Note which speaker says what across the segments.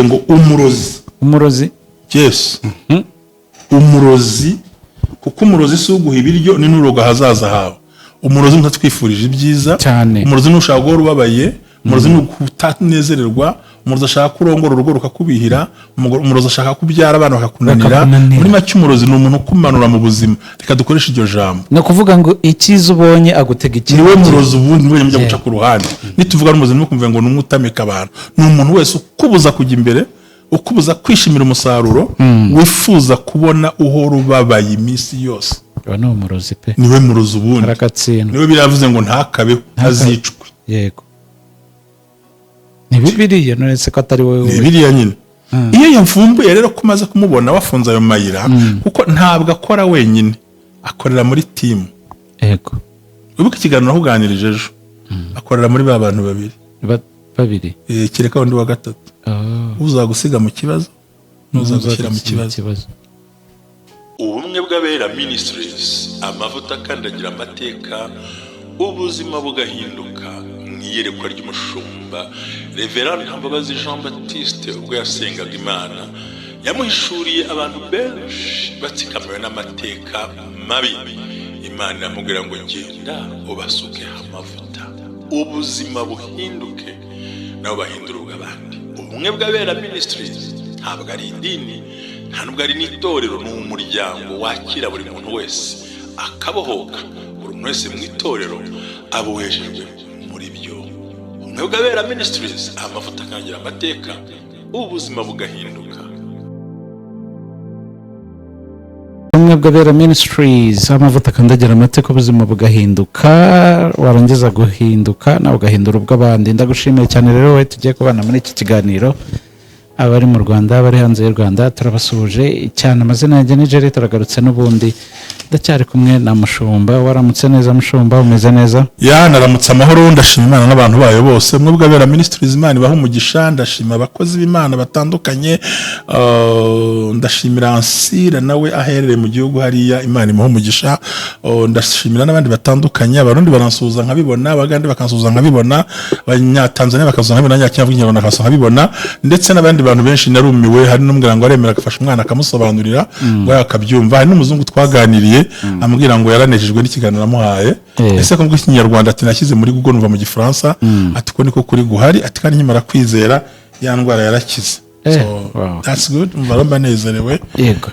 Speaker 1: mwite ngo umurozi yes umurozi kuko umurozi si uguha ibiryo ni n'urugo hazaza hawe umurozi ntatwifurije ibyiza umurozi nushaka guhora ubabaye umurozi nukutanezererwa umurozi ashaka kurongora urugo rukakubihira umurozi ashaka kubyara abana bakakunanira muri make umurozi ni umuntu ukumanura mu buzima reka dukoresha iryo jambo
Speaker 2: no kuvuga ngo ikiza ubonye agutega ikintu
Speaker 1: niwe murozi ubundi niwe njya guca ku ruhande nituvuga n'umurozi numukumva ngo numwutamika abantu ni umuntu wese ukubuza kujya imbere ukubuza kwishimira umusaruro wifuza kubona uhora ubabaye iminsi yose
Speaker 2: ni umurozi pe
Speaker 1: niwe murozi ubundi
Speaker 2: arakatsindwa
Speaker 1: niwe biravuze ngo ntakabeho azicwe
Speaker 2: yego ni Bibiliya nonese ko atari wowe
Speaker 1: ni Bibiliya nyine iyo yamvumbuye rero ko umaze kumubona wafunze ayo mayira kuko ntabwo akora wenyine akorera muri timu
Speaker 2: yego
Speaker 1: ubuka ikiganiro ahuganirije ejo akorera muri ba bantu babiri kereka undi wa gatatu uzagusiga mu kibazo n'uzagushyira mu kibazo ubumwe bw'abera ministries amavuta akandagira amateka ubuzima bugahinduka mwiyerekwa ry'umushumba Reverend Ntambabazi Jean Baptiste ubwo yasengaga Imana yamuhishuriye abantu benshi batsikamiwe n'amateka mabi Imana yamubwira ngo genda ubasuke amavuta ubuzima buhinduke nabo bahindura ubw'abandi ubumwe bw'abera ministries ntabwo ari idini nta nubwo ari n'itorero ni umuryango wakira buri muntu wese akabohoka buri muntu wese mu itorero abuhejejwe muri byo ubumwe bw'abera ministries amavuta akangira amateka ubuzima bugahinduka
Speaker 2: ubumwe bw'abera ministries amavuta akandagira amateka ubuzima bugahinduka warangiza guhinduka nawe ugahindura ubw'abandi ndagushimiye cyane rero we tugiye kubana muri iki kiganiro abari mu Rwanda abari hanze y'u Rwanda turabasuhuje cyane amazina yanjye ni Jerry turagarutse n'ubundi ndacyari kumwe na Mushumba waramutse neza Mushumba umeze neza
Speaker 1: naramutse amahoro ndashima Imana n'abantu bayo bose umwe bw'abera ministries Imana ibaha umugisha ndashima abakozi b'Imana batandukanye ndashimira Ansira nawe aherereye mu gihugu hariya Imana imuha umugisha ndashimira n'abandi batandukanye abarundi baransuhuza nkabibona abagande bakansuhuza nkabibona abanyatanzania bakansuhuza nkabibona abanyakinyarwanda bakansuhuza nkabibona ndetse n'abandi abantu benshi narumiwe hari n'umuganga ngo aremera agafasha umwana akamusobanurira ngo yakabyumva hari n'umuzungu twaganiriye amubwira ngo yaranejejwe n'ikiganiro namuhaye ese ko ikinyarwanda ati nashyize muri Google numva mu gifaransa ati ko niko kuri guhari ati kandi nkimara kwizera ya ndwara yarakize that's good mbaramba nezerewe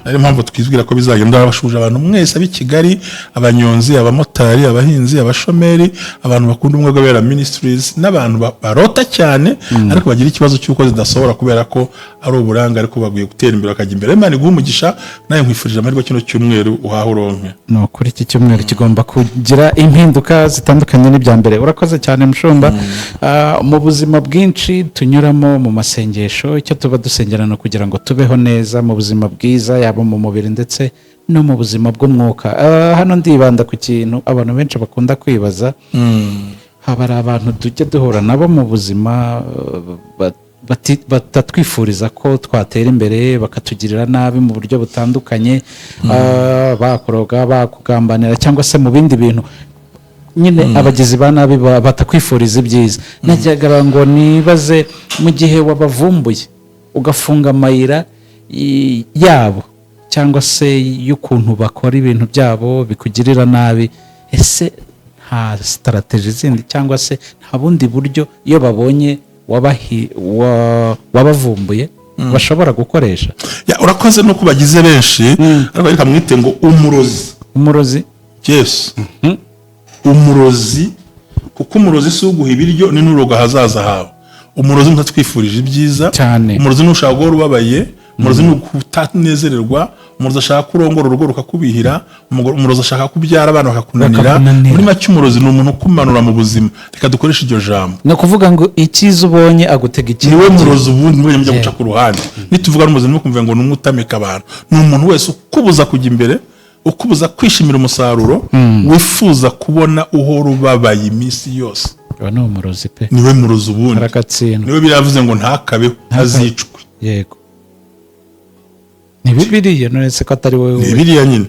Speaker 1: ari mpamvu twizwira ko bizagenda abashuje abantu mwese abi Kigali abanyonzi abamotari abahinzi abashomeri abantu bakunda umwe bw'abera ministries n'abantu barota cyane ariko bagira ikibazo cy'uko zidasohora kubera ko ari uburanga ariko baguye gutera imbere akajya imbere Imana iguha umugisha nayo nkwifurije amahirwe kino cyumweru uhaha uronke
Speaker 2: no kuri iki cyumweru kigomba kugira impinduka zitandukanye n'ibya mbere urakoze cyane Mushumba mu buzima bwinshi tunyuramo mu masengesho icyo tuba dusengerana kugira ngo tubeho neza mu buzima bwiza yaba mu mubiri ndetse no mu buzima bw'umwuka hano ndibanda ku kintu abantu benshi bakunda kwibaza haba ari abantu tujya duhura nabo mu buzima batatwifuriza ko twatera imbere bakatugirira nabi mu buryo butandukanye bakoroga bakugambanira cyangwa se mu bindi bintu nyine abagizi ba nabi batakwifuriza ibyiza najyaga ngo nibaze mu gihe wabavumbuye ugafunga amayira yabo cyangwa se y'ukuntu bakora ibintu byabo bikugirira nabi ese nta strategy zindi cyangwa se nta bundi buryo iyo babonye wabavumbuye bashobora gukoresha
Speaker 1: urakoze no kubagize benshi ariko reka mwite ngo umurozi yes umurozi kuko umurozi si uguha ibiryo ni n'urugo hazaza hawe umurozi ntatwifurije ibyiza umurozi nushaka guhora ubabaye umurozi nukutanezererwa umurozi ashaka kurongora urugo rukakubihira umurozi ashaka kubyara abana bakakunanira muri make umurozi ni umuntu ukumanura mu buzima reka dukoresha iryo jambo
Speaker 2: no kuvuga ngo ikiza ubonye agutega ikintu
Speaker 1: niwe murozi ubundi niwe njya guca ku ruhande nituvuga n'umurozi numukumva ngo numwutamika abantu ni umuntu wese ukubuza kujya imbere ukubuza kwishimira umusaruro wifuza kubona uhora ubabaye iminsi yose
Speaker 2: ni umurozi pe
Speaker 1: niwe murozi ubundi
Speaker 2: arakatsindwa
Speaker 1: niwe biravuze ngo ntakabeho azicwe
Speaker 2: yego ni Bibiliya nonese ko atari wowe
Speaker 1: ni Bibiliya nyine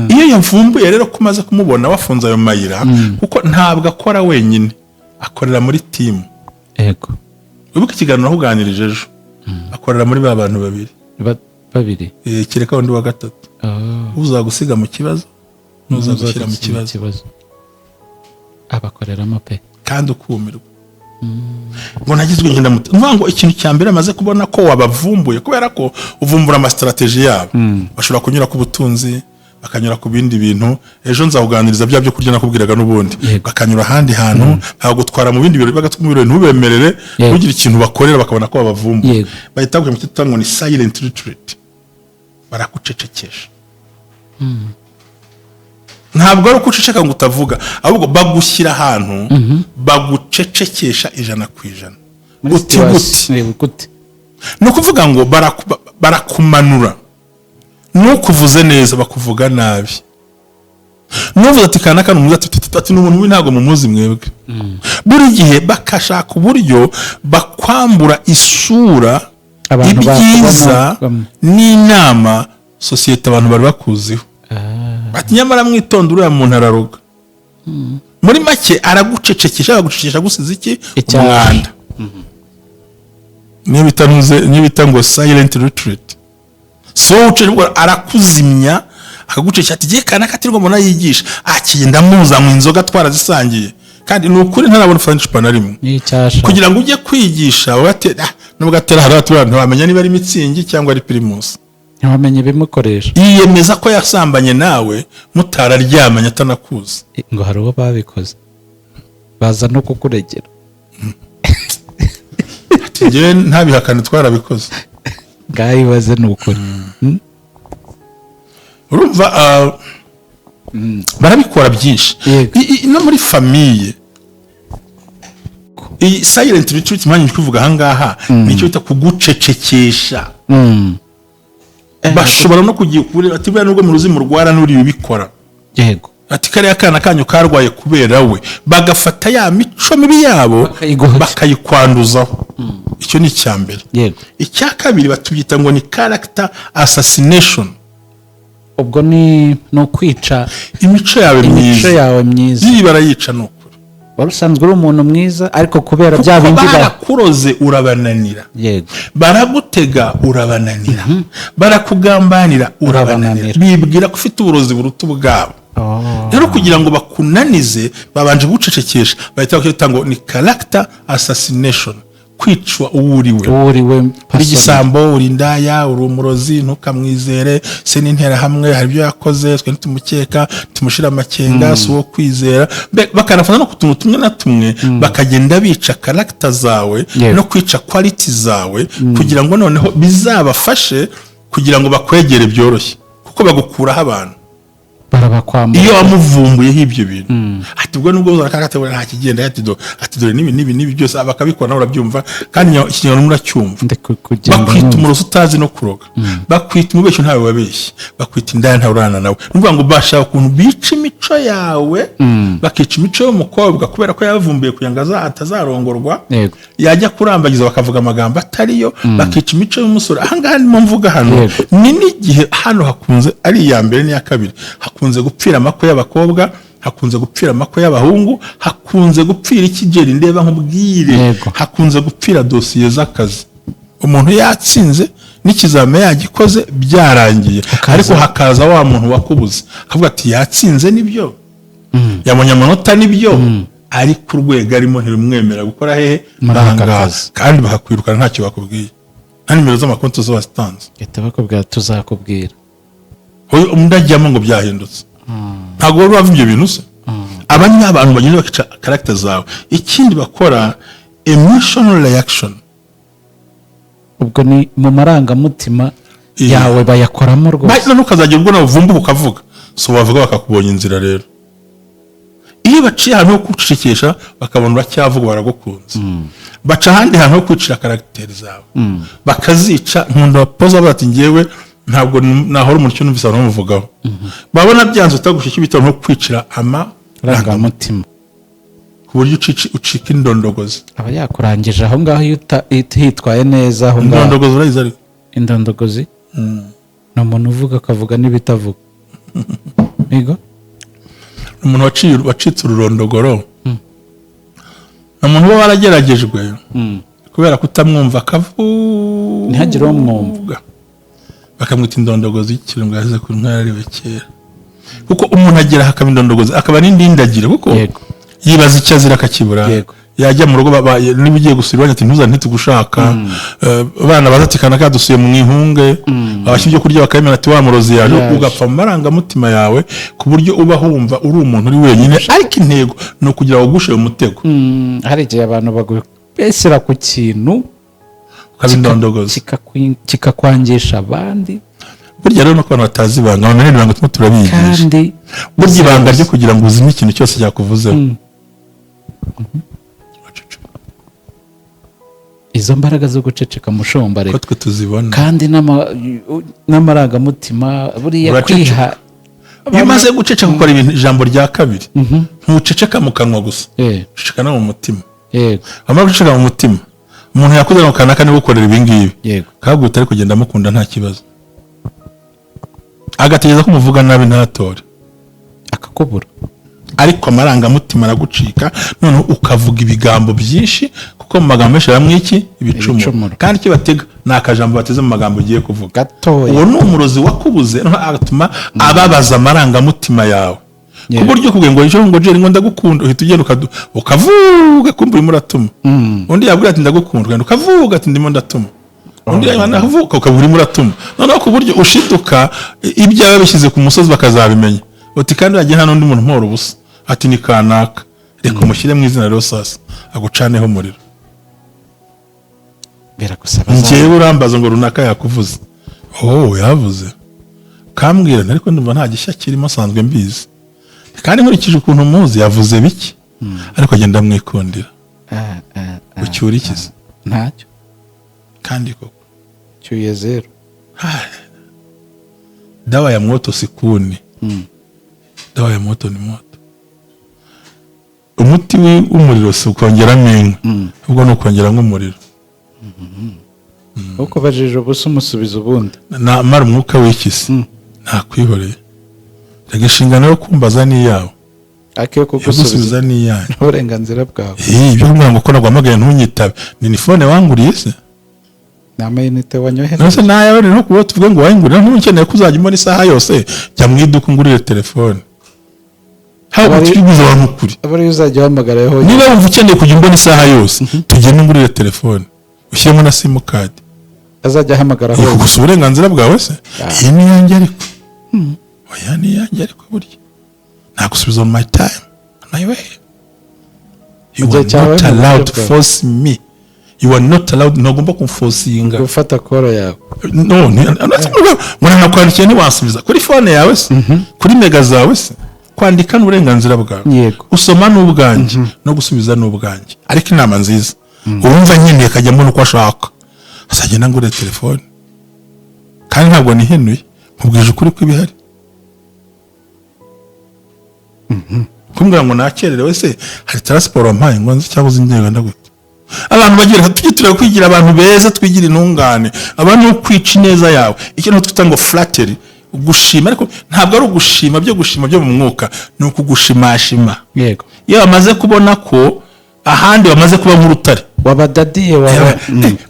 Speaker 1: iyo yamvumbuye rero ko umaze kumubona wafunze ayo mayira kuko ntabwo akora wenyine akorera muri timu
Speaker 2: yego
Speaker 1: ubuka ikiganiro ahuganirije ejo akorera muri ba bantu babiri kereka undi wa gatatu uzagusiga mu kibazo n'uzagushyira mu kibazo
Speaker 2: abakoreramo pe
Speaker 1: kandi ukumirwa ngo nagizwe ngenda muto ngo ikintu cya mbere amaze kubona ko wabavumbuye kubera ko uvumbura amastrategie yabo bashobora kunyura ku butunzi bakanyura ku bindi bintu ejo nzakuganiriza byo kurya nakubwiraga n'ubundi bakanyura ahandi hantu bagutwara mu bindi bintu bagatwumira ntubemerere kugira ikintu bakorera bakabona ko babavumbuye bahita bakubwira mu kitango ni silent retreat barakucecekesha ntabwo ari ukuceceka ngo utavuga ahubwo bagushyira ahantu bagucecekesha 100%.
Speaker 2: Gute
Speaker 1: no kuvuga ngo barakumanura nukuvuze neza bakuvuga nabi nuvuze ati kana umuzi ati n'umuntu ntago mumuzi mwebwe buri gihe bakashaka uburyo bakwambura isura ibyiza n'inama societe abantu bari bakuziho ati nyamara mwitonda uriya muntu araroga muri make aragucecekesha gusiza iki umwanda nibita ngo silent retreat so arakuzimya akagucecekesha ati giye kana katirwa mona yigisha akigenda muza mu inzoga twarazisangiye kandi nukuri ntarabona French panarimwe kugira ngo ujye kwigisha nubwo atera hari abantu bamenya niba ari mitsingi cyangwa ari primus
Speaker 2: ntibamenye bimukoresha
Speaker 1: yiyemeza ko yasambanye nawe mutararyamanye atanakuzi
Speaker 2: ngo hari uwo babikoze baza no kukuregera
Speaker 1: ati njyewe ntabihakane twarabikoze
Speaker 2: bwayibaze ni ukuri
Speaker 1: urumva barabikora byinshi no muri famiye iyi silent retreat manyi kuvuga ahangaha nicyo bita kugucecekesha bashobora no kugiye kuri ati bwa nubwo mu ruzimo rwara n'uri ubikora
Speaker 2: yego
Speaker 1: ati kare akana kanyu karwaye kubera we bagafata ya mico mibi yabo bakayikwanduzaho icyo ni icyambere
Speaker 2: yego
Speaker 1: icya kabiri batubyita ngo ni character assassination
Speaker 2: ubwo ni no kwica
Speaker 1: imico yawe myiza ibi barayica no
Speaker 2: warusanzwe uri umuntu mwiza ariko kubera bya bindi
Speaker 1: barakuroze urabananira
Speaker 2: yego
Speaker 1: baragutega urabananira barakugambanira urabananira bibwira ko ufite uburozi buruta ubwabo rero kugira ngo bakunanize babanje gucecekesha bahita bakita ngo ni character assassination kwicwa uwuriwe igisambo uri ndaya uri umurozi ntukamwizere se n'intera hamwe hari ibyo yakoze twe ntumukeka tumushira amakenga so kwizera bakanafana no kutuntu tumwe na tumwe bakagenda bica character zawe no kwica quality zawe kugira ngo noneho bizabafashe kugira ngo bakwegere byoroshye kuko bagukuraho abantu
Speaker 2: barabakwambura
Speaker 1: iyo wamuvumbuyeho ibyo bintu ati ubwo nubwo uzakagatabura nta kigenda ati dore nibi byose abakabikora nawe urabyumva kandi ikinyarwanda muracyumva bakwita umurozi utazi no kuroga bakwita umubeshyo ntawe wabeshye bakwita indaya ntawe urana nawe nuvuga ngo bashaka ukuntu bica imico yawe bakica imico y'umukobwa kubera ko yavumbuye kugira ngo atazarongorwa yajya kurambagiza bakavuga amagambo atariyo bakica imico y'umusore ahangaha ndimo mvuga hano ni n'igihe hano hakunze ari iya mbere n'iya kabiri hakunze gupfira amakwe y'abakobwa hakunze gupfira amakwe y'abahungu hakunze gupfira ikigeri ndeba nk'ubwire hakunze gupfira dosiye z'akazi umuntu yatsinze n'ikizame yagikoze byarangiye ariko hakaza wa muntu wakubuze akavuga ati yatsinze nibyo yabonye amanota nibyo ari ku rwego arimo ntirumwemera gukora hehe marangaza kandi bakakwirukana ntacyo bakubwiye nta nimero z'amakonti zo wazitanze
Speaker 2: gahita bakubwira tuzakubwira
Speaker 1: umudajyamo ngo byahindutse ntabwo wari wava ibyo bintu se aba ni abantu bagenda bakica character zawe ikindi bakora emotional reaction
Speaker 2: ubwo ni mu marangamutima yawe bayakoramo rwose
Speaker 1: none ukazagira ubwo nawe uvumbuka ukavuga so bavuga bakakubonye inzira rero iyo baciye ahantu ho kucecekesha bakabona uracyavuga baragukunze baca ahandi hantu ho kwicira character zawe bakazica nkunda poza bati ngewe ntabwo nahora umuntu cyo numvise abantu bamuvugaho babona byanze utagusha icyo bita nko kwicira
Speaker 2: amarangamutima
Speaker 1: ku buryo ucika indondogozi
Speaker 2: aba yakurangije aho ngaho iyo hitwaye neza aho ngaho
Speaker 1: indondogozi urayizi ariko
Speaker 2: indondogozi ni umuntu uvuga akavuga n'ibitavuga yego
Speaker 1: umuntu wacitse ururondogoro ni umuntu uba warageragejwe kubera kutamwumva akavuga
Speaker 2: ntihagire umwumva
Speaker 1: bakamwita indondogozi y'ikirungo yaze ku ntwara ariwe kera kuko umuntu agera hakaba indondogozi akaba n'indindagire kuko yibaza icyo azira akakibura yajya mu rugo niba ugiye gusura ati ntuzane ntitugushaka abana bazatikana kadusuye mu ihunge abashyira ibyo kurya bakayemera ati wa murozi yaje ugapfa mu marangamutima yawe ku buryo uba wumva uri umuntu uri wenyine ariko intego ni ukugira ngo ugushe umutego
Speaker 2: hari igihe abantu bagubeshyira ku kintu
Speaker 1: ukabindondogoza
Speaker 2: kikakwangisha abandi
Speaker 1: burya rero no ku bantu batazi ibanga abantu n'ibanga turimo turabigisha burya ibanga ryo kugira ngo uzime ikintu cyose cyakuvuzeho
Speaker 2: izo mbaraga zo guceceka mushomba reka
Speaker 1: twe tuzibona
Speaker 2: kandi n'amarangamutima buriya kwiha
Speaker 1: iyo umaze guceceka gukora ijambo rya kabiri ntuceceka mu kanwa gusa uceceka no mu mutima wamara guceceka mu mutima umuntu yakoze mu kanaka niwe ukorera ibingibi kabwo utari kugenda amukunda nta kibazo agategereza ko umuvuga nabi ntatore
Speaker 2: akakubura
Speaker 1: ariko amarangamutima aragucika noneho ukavuga ibigambo byinshi kuko mu magambo menshi hamwe iki ibicumuro kandi icyo batega ni akajambo bateze mu magambo ugiye kuvuga uwo ni umurozi wakubuze agatuma ababaza amarangamutima yawe ku buryo kugira ngo ejo ngo jeri ngo ndagukunda uhita ugenda ukavuga kumva urimo uratuma undi yabwira ati ndagukunda ukavuga ati ndimo ndatuma undi yanavuga ukabura urimo uratuma noneho ku buryo ushiduka ibyawe bishyize ku musozi bakazabimenya uti kandi wagiye hano undi muntu mpora ubusa ati ni kanaka reka umushyire mu izina rero sasa agucaneho umuriro njyewe urambaza ngo runaka yakuvuze yavuze kambwira ariko ndumva nta gishya kirimo asanzwe mbizi kandi nkurikije ukuntu muzi yavuze biki ariko agenda amwikundira ucyura ikiza
Speaker 2: ntacyo
Speaker 1: kandi koko
Speaker 2: cyuye zero
Speaker 1: dawa ya moto sikuni dawa ya moto ni moto umuti w'umuriro si ukongeramo inka ahubwo ni ukongeramo umuriro
Speaker 2: uko bajije ubusa umusubiza ubundi
Speaker 1: namara umwuka w'ikisi ntakwihoreye rega inshingano yo kumbaza ni iyawe
Speaker 2: akiyo kugusubiza
Speaker 1: ni iyanyu
Speaker 2: uburenganzira bwawe
Speaker 1: ibyo kuvuga ngo ko naguhamagaye ntunyitabe ni fone wanguriye se
Speaker 2: ni amayinite wanyohereje
Speaker 1: nose nayawe rero kuba tuvuge ngo wayingurire ntukeneye ko uzajya umbona isaha yose jya mu iduka ungurire telefone haba twiguze abantu ukuri
Speaker 2: abari uzajya uhamagaraho
Speaker 1: niba wumva ukeneye kujya umbona isaha yose tugende ungurire telefone ushyiremo na simukadi
Speaker 2: azajya ahamagaraho
Speaker 1: gusa uburenganzira bwawe se iyi ni iyanjye ariko oya ni iyanjye ariko burya nagusubiza on my time on my way you are not allowed to force me you are not allowed ntugomba kumforcinga
Speaker 2: gufata koro yawe
Speaker 1: no mwana nakwandikiye ntiwasubiza kuri phone yawe se kuri mega zawe se kwandika n'uburenganzira bwawe usoma n'ubwanjye no gusubiza n'ubwanjye ariko inama nziza urumva nyine akajya mbona uko ashaka azagenda ngure telefone kandi ntabwo nihenuye nkubwije ukuri ko ibihari kumbwira ngo nakererewe se hari transport wampaye ngo nzi cyangwa uzingenga ndagute abantu bagira tujye tureba kwigira abantu beza twigira intungane abantu no kwica neza yawe ikintu twita ngo flattery gushima ariko ntabwo ari ugushima byo mu mwuka ni ukugushimashima
Speaker 2: yego
Speaker 1: iyo bamaze kubona ko ahandi bamaze kuba nk'urutare
Speaker 2: wabadadiye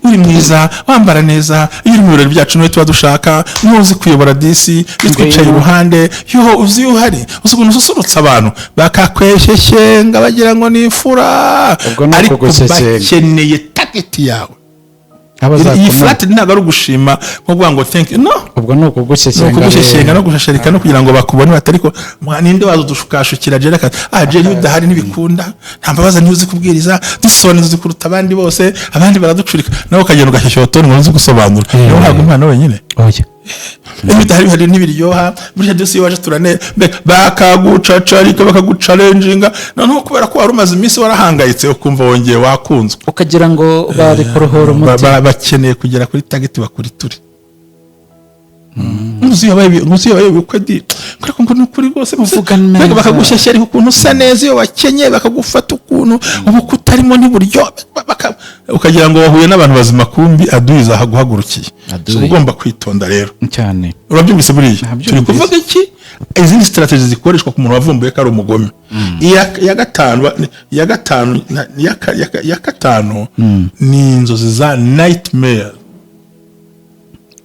Speaker 1: uri mwiza wambara neza iyo uri mu birori byacu niwe tuba dushaka ntuzi kuyobora disi bitwicaye iruhande uzi iyo uhari uzi ukuntu ususurutsa abantu bakakwesheshyenga bagira ngo ni imfura ariko bakeneye tageti yawe iyi flat ntabwo ari ugushima nko kuvuga ngo thank you no
Speaker 2: ubwo ni ukugushyeshyenga
Speaker 1: no gushasharika no kugira ngo bakubone batariko ninde wazo dushukashukira jereka jeri udahari ntibikunda nta mbabaza ntuzi kubwiriza dusone uzi kuruta abandi bose abandi baraducurika nawe ukagenda ugashyeshya utoni ngo uzi gusobanura niyo ntabwo umwana wenyine
Speaker 2: oya
Speaker 1: ibitari hari n'ibiryoha burya byose iyo waje turane bakagucacarika bakagucalenjinga noneho kubera ko wari umaze iminsi warahangayitse ukumva wongeye wakunzwe
Speaker 2: ukagira ngo bari kuruhura umutima
Speaker 1: bakeneye kugera kuri tageti bakuri turi muziyo bukwe ngo ni ukuri rwose
Speaker 2: bakagushashya
Speaker 1: ariko ukuntu usa neza iyo wakenye bakagufata ukuntu ukuntu ubu kutarimo n'iburyo ukagira ngo wahuye n'abantu bazima kumbi aduhiza guhagurukiye. Ugomba kwitonda rero
Speaker 2: cyane.
Speaker 1: Urabyumvise buriya turi kuvuga iki? Izindi strategy zikoreshwa ku muntu wavumbuye ko ari umugome. iya gatanu ni inzozi za nightmare,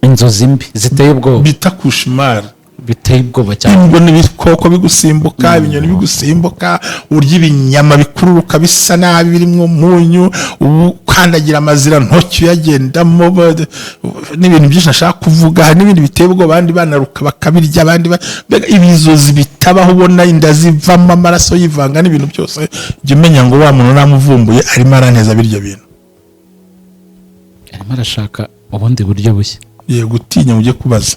Speaker 2: inzozi mbi ziteye ubwoba
Speaker 1: bita kushimara,
Speaker 2: biteye ubwoba cyane.
Speaker 1: Mbona ibikoko bigusimbuka, ibinyoni bigusimbuka, urya ibinyama bikururuka bisa nabi birimo umunyu, ukandagira amazira ntoki uyagendamo, n'ibintu byinshi nashaka kuvuga. Hari n'ibindi biteye ubwoba, abandi banaruka bakabirya, abandi ibizozi bitabaho, ubona inda zivamo amaraso yivanga n'ibintu byose. Jya umenya ngo wa muntu namuvumbuye arimo araneza birya bintu,
Speaker 2: arimo arashaka ubundi buryo bushya.
Speaker 1: Ye gutinya ujye kubaza.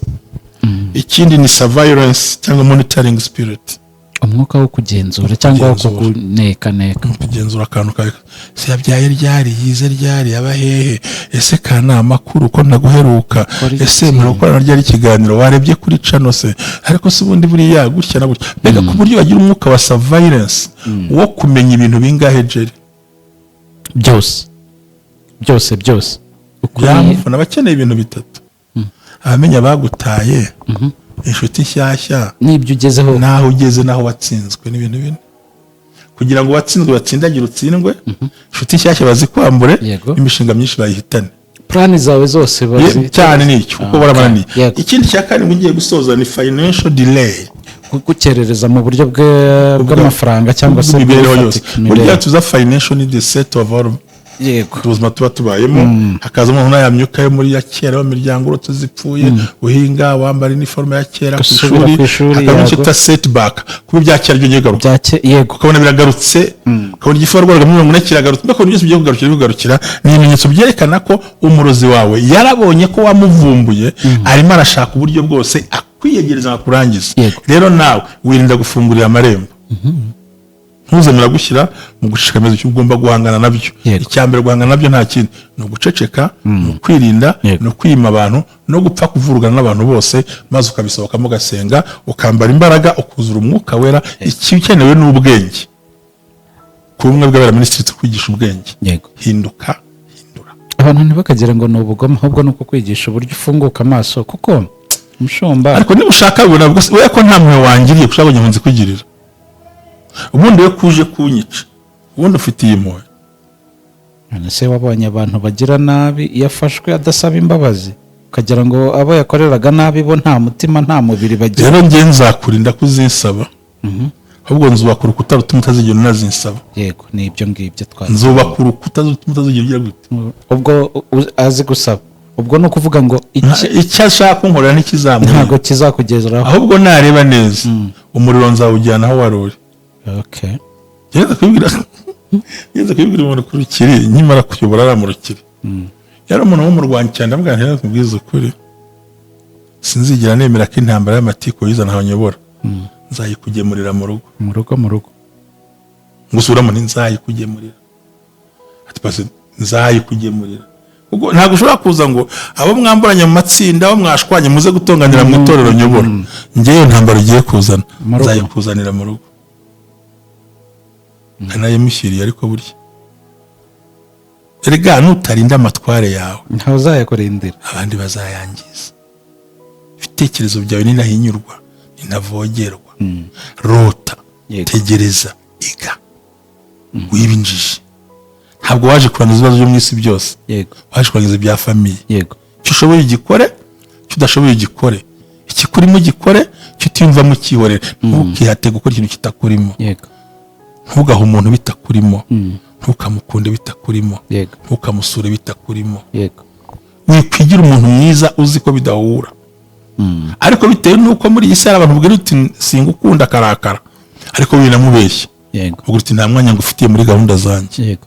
Speaker 1: Ikindi ni surveillance cyangwa monitoring spirit,
Speaker 2: umwuka wo kugenzura cyangwa wo kuneka
Speaker 1: kugenzura akantu kawe. Se yabyaye ryari, yize ryari, abahehe, ese kana makuru ko naguheruka, ese murakorana ryari ikiganiro, warebye kuri channel se, ariko se ubundi buriya gutya na gutya. Mbega ku buryo bagira umwuka wa surveillance wo kumenya ibintu bingahe jeri
Speaker 2: byose
Speaker 1: yamufana. Bakeneye ibintu bitatu: abamenya bagutaye, inshuti nshyashya,
Speaker 2: n'ibyo ugezeho,
Speaker 1: naho ugeze, naho watsinzwe, n'ibintu bine. Kugira ngo watsinzwe batsindagire utsindwe, inshuti nshyashya bazikwambure, imishinga myinshi bayihitane,
Speaker 2: plan zawe zose
Speaker 1: bazi cyane. N'icyo kuko baramananiye. Ikindi cya kane ngiye gusoza ni financial delay,
Speaker 2: gukerereza mu buryo bw'amafaranga cyangwa se
Speaker 1: imibereho yose. Burya tuza financial need the set of all ubuzima tuba tubayemo. Hakazamo umuntu yamyuka yo muri ya kera, imiryango urutse zipfuye, uhinga, wambara iniforme ya kera ku ishuri, hakaba icyo ta setback kuba bya kera byo nyegaruka, ukabona biragarutse, ukabona igifu warwaraga muri 40 kiragarutse. Mbako byose bigiye kugarukira, ni ibimenyetso byerekana ko umurozi wawe yarabonye ko wamuvumbuye, arimo arashaka uburyo bwose akwiyegereza akurangiza. Rero nawe wirinda gufungurira amarembo, ntuzemera gushyira mu gushikamiza icyo ugomba guhangana nabyo. Icyambere guhangana nabyo nta kindi, no guceceka, no kwirinda, no kwima abantu, no gupfa kuvurugana n'abantu bose, maze ukabisohokamo ugasenga, ukambara imbaraga, ukuzura umwuka wera. Ikikenewe n'ubwenge. Kumwe bw'abera ministry kwigisha ubwenge. Hindura
Speaker 2: abantu ntibakagira ngo ni ubugome, ahubwo nuko kwigisha uburyo ufunguka amaso, kuko mushomba.
Speaker 1: Ariko niba ushaka bibona bwose, we ko nta mwe wangiriye kushaka nkunzi kugirira. Ubundi we kuje kunyica, ubundi ufitiye impuhwe.
Speaker 2: Se wabonye abantu bagira nabi, iyo afashwe adasaba imbabazi, ukagira ngo abo yakoreraga nabi bo nta mutima nta mubiri bagira.
Speaker 1: Rero nge nzakurinda kuzinsaba, ahubwo nzubaka urukuta rutuma utazigera unazinsaba.
Speaker 2: Yego, ni ibyo ngibyo twazi.
Speaker 1: Nzubaka urukuta rutuma utazigera ugira gute.
Speaker 2: Ubwo azi gusaba, ubwo no kuvuga ngo
Speaker 1: icyo ashaka unkorera n'ikizamuye
Speaker 2: ntabwo kizakugezeraho,
Speaker 1: ahubwo nareba neza umuriro nzawujyana aho waruri.
Speaker 2: Okay.
Speaker 1: Yeza kwibwira umuntu kuri kiri, nkimara kuyobora aramurukire. Yari umuntu wo mu Rwanda cyane, ndabwira nti nakubwiza ukuri, sinzigera nemera ko intambara y'amatiko yizana abanyobora. Nzayikugemurira mu rugo. Ngusuramo ni nzayikugemurira. Ati pase nzayikugemurira. Ubwo ntabwo ushobora kuza ngo abo mwamburanye mu matsinda, abo mwashwanye muze gutonganira mu itorero nyobora. Ngewe ntambara ugiye kuzana, nzayikuzanira mu rugo. Kanayemushyiriye ariko burya. Erega nutarinda amatware yawe,
Speaker 2: ntawe uzayakurindira,
Speaker 1: abandi bazayangiza. Ibitekerezo byawe ninahinyurwa, ninavogerwa. Rota, tegereza, iga. Wibinjije. Ntabwo waje kurangiza ibibazo byo mu isi byose. Waje kurangiza ibya famiye. Icyo ushoboye ugikore, icyo udashoboye ugikore. Ikikurimo ugikore, icyo utiyumvamo ukihorere. Ntukihate gukora ikintu kitakurimo. Ntugahe umuntu bitakurimo, ntukamukunde bitakurimo, ntukamusure bitakurimo. Wikwigira umuntu mwiza uzi ko bidahura. Ariko bitewe nuko muri iyi sara abantu bubwira uti singukunda karakara, ariko winamubeshya. Ubwo uti nta mwanya ngufitiye muri gahunda zanjye.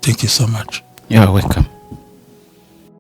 Speaker 1: Thank you so much.
Speaker 2: You're welcome.